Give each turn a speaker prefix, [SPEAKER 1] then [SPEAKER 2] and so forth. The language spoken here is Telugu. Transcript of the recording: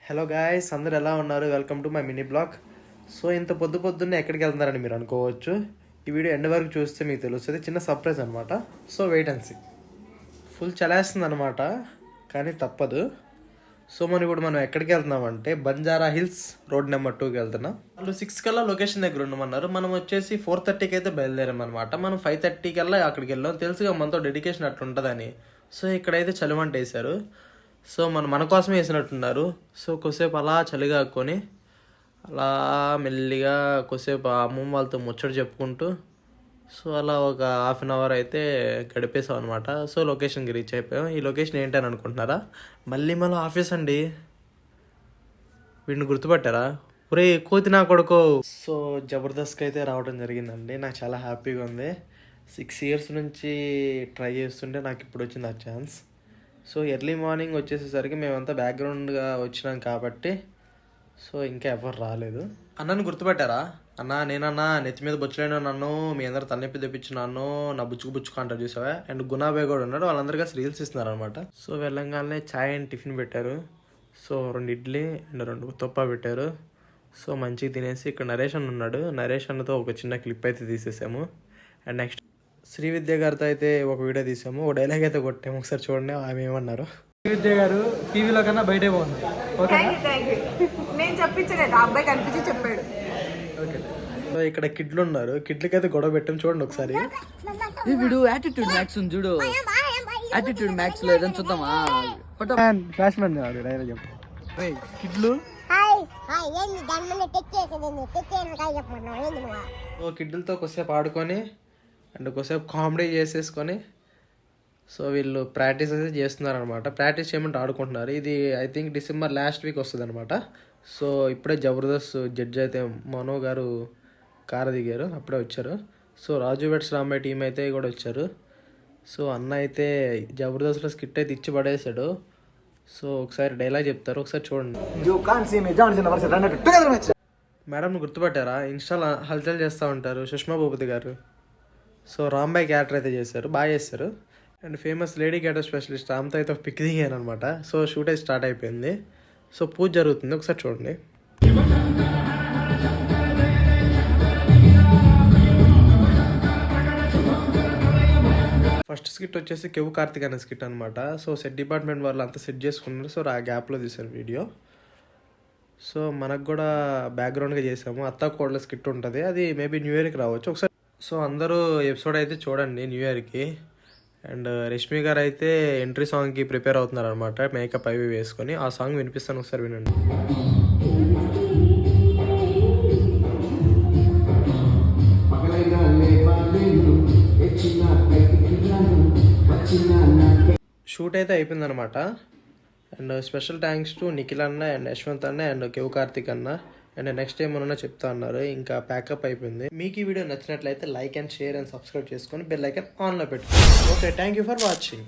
[SPEAKER 1] హలో గాయ్స్, అందరు ఎలా ఉన్నారు? Welcome to my mini blog. So ఇంత పొద్దున్నే ఎక్కడికి వెళ్తున్నారని మీరు అనుకోవచ్చు. ఈ వీడియో ఎండ్ వరకు చూస్తే మీకు తెలుస్తుంది. చిన్న సర్ప్రైజ్ అనమాట. So wait and see. Full చలేస్తుంది అనమాట, కానీ తప్పదు. సో మనం ఎక్కడికి వెళ్తున్నామంటే బంజారా హిల్స్ రోడ్ నెంబర్ 2కి వెళ్తున్నాం. వాళ్ళు 6 కల్లా లొకేషన్ దగ్గర ఉండమన్నారు. మనం వచ్చేసి 4:30కి అయితే బయలుదేరామన్నమాట. మనం 5:30 కల్లా అక్కడికి వెళ్ళాం. తెలుసుగా మనతో డెడికేషన్ అట్లా ఉంటుందని. సో ఇక్కడైతే చలిమంట వేశారు. సో మన కోసమే వేసినట్టున్నారు. సో కొద్దిసేపు అలా చలిగా ఆక్కొని అలా మెల్లిగా కొద్దిసేపు అమ్మమ్మ వాళ్ళతో ముచ్చట చెప్పుకుంటూ సో అలా ఒక హాఫ్ అన్ అవర్ అయితే గడిపేసాం అనమాట. సో లొకేషన్కి రీచ్ అయిపోయాం. ఈ లొకేషన్ ఏంటని అనుకుంటున్నారా? మళ్ళీ ఆఫీస్ అండి. వీడిని గుర్తుపట్టారా? ఒరే కోతి నా కొడుకో. సో జబర్దస్త్కి అయితే రావడం జరిగిందండి. నాకు చాలా హ్యాపీగా ఉంది. 6 years నుంచి ట్రై చేస్తుంటే నాకు ఇప్పుడు వచ్చింది ఆ ఛాన్స్. సో ఎర్లీ మార్నింగ్ వచ్చేసేసరికి మేమంతా బ్యాక్గ్రౌండ్గా వచ్చినాం కాబట్టి సో ఇంకా ఎవరు రాలేదు. అన్నని గుర్తుపెట్టారా? నేనన్నా నెత్తి మీద బొచ్చులేను, నన్ను మీ అందరు తలనొప్పి తెప్పించున్నాను, నా బుచ్చుకు అంటారు చూసావా. అండ్ గునాబాయ్ కూడా ఉన్నాడు. వాళ్ళందరికీ రీల్స్ ఇస్తున్నారు అనమాట. సో వెళ్ళంగానే ఛాయ్ అండ్ టిఫిన్ పెట్టారు. సో 2 ఇడ్లీ అండ్ 2 ఉత్తప్ప పెట్టారు. సో మంచిగా తినేసి ఇక్కడ నరేష్ అన్న ఉన్నాడు. నరేష్ అన్నతో ఒక చిన్న క్లిప్ అయితే తీసేసాము. అండ్ నెక్స్ట్ శ్రీవిద్య గారితో అయితే ఒక వీడియో తీసాము. ఒక డైలాగ్ అయితే కొట్టాము. ఒకసారి చూడండి ఆమె ఏమన్నారు.
[SPEAKER 2] శ్రీవిద్య గారు టీవీలో కన్నా బయటే బాగుంది.
[SPEAKER 3] నేను చెప్పించలేదు, అబ్బాయి కనిపించి చెప్పాడు.
[SPEAKER 1] సో ఇక్కడ కిడ్లు ఉన్నారు. కిడ్లకైతే గొడవ పెట్టాము. చూడండి ఒకసారి.
[SPEAKER 4] ఈ వీడు యాటిట్యూడ్ మ్యాక్స్ ఉంది చూడు. యాటిట్యూడ్ మ్యాక్స్ లో ఏదైనా చూద్దామా?
[SPEAKER 1] ఫ్లాష్ మ్యాన్ డైలాగ్ చెప్పు. కిడ్లు సో కిడ్లతో కొద్దిసేపు ఆడుకొని అండ్ కొద్దిసేపు కామెడీ చేసేసుకొని సో వీళ్ళు ప్రాక్టీస్ అయితే చేస్తున్నారు అనమాట. ప్రాక్టీస్ చేయమంటే ఆడుకుంటున్నారు. ఇది I think December last week వస్తుంది అనమాట. సో ఇప్పుడే జబర్దస్త్ జడ్జి అయితే మనో గారు కారు దిగారు, అప్పుడే వచ్చారు. సో రాజు వెట్స్ రాంబాయ్ టీం అయితే కూడా వచ్చారు. సో అన్న అయితే జబర్దస్త్లో స్కిట్ అయితే ఇచ్చి పడేశాడు. సో ఒకసారి డైలాగ్ చెప్తారు, ఒకసారి చూడండి. మేడంని గుర్తుపట్టారా? ఇన్స్టాలో హల్చల్ చేస్తూ ఉంటారు, సుష్మా భూపతి గారు. సో రాంబాయ్ క్యారెక్టర్ అయితే చేశారు, బాగా చేస్తారు. And famous lady character specialist ఆమెతో అయితే పిక్ దిగాను అనమాట. సో షూట్ అయితే స్టార్ట్ అయిపోయింది. సో పూజ జరుగుతుంది, ఒకసారి చూడండి. ఫస్ట్ స్కిట్ వచ్చేసి కెవ్ కార్తిక్ అనే స్కిట్ అనమాట. సో సెట్ డిపార్ట్మెంట్ వాళ్ళు అంతా సెట్ చేసుకున్నారు. సో ఆ గ్యాప్లో తీశారు వీడియో. సో మనకు కూడా బ్యాక్గ్రౌండ్గా చేసాము. అత్తా కోడల స్కిట్ ఉంటుంది, అది మేబీ న్యూ ఇయర్కి రావచ్చు ఒకసారి. సో అందరూ ఎపిసోడ్ అయితే చూడండి న్యూ ఇయర్కి. అండ్ రష్మి గారు అయితే ఎంట్రీ సాంగ్కి ప్రిపేర్ అవుతున్నారు అనమాట, మేకప్ అవి వేసుకొని. ఆ సాంగ్ వినిపిస్తాను, ఒకసారి వినండి. షూట్ అయితే అయిపోయిందనమాట. And special thanks to Nikhil అన్న అండ్ యశ్వంత్ అన్న అండ్ కెవ్ కార్తిక్ అన్న. అండ్ నెక్స్ట్ టైం ఏమన్నా చెప్తా అన్నారు. ఇంకా ప్యాకప్ అయిపోయింది. మీకు ఈ వీడియో నచ్చినట్లయితే like and share and subscribe చేసుకొని బెల్ ఐకాన్ ఆన్లో పెట్టుకోండి. Okay, thank you for watching.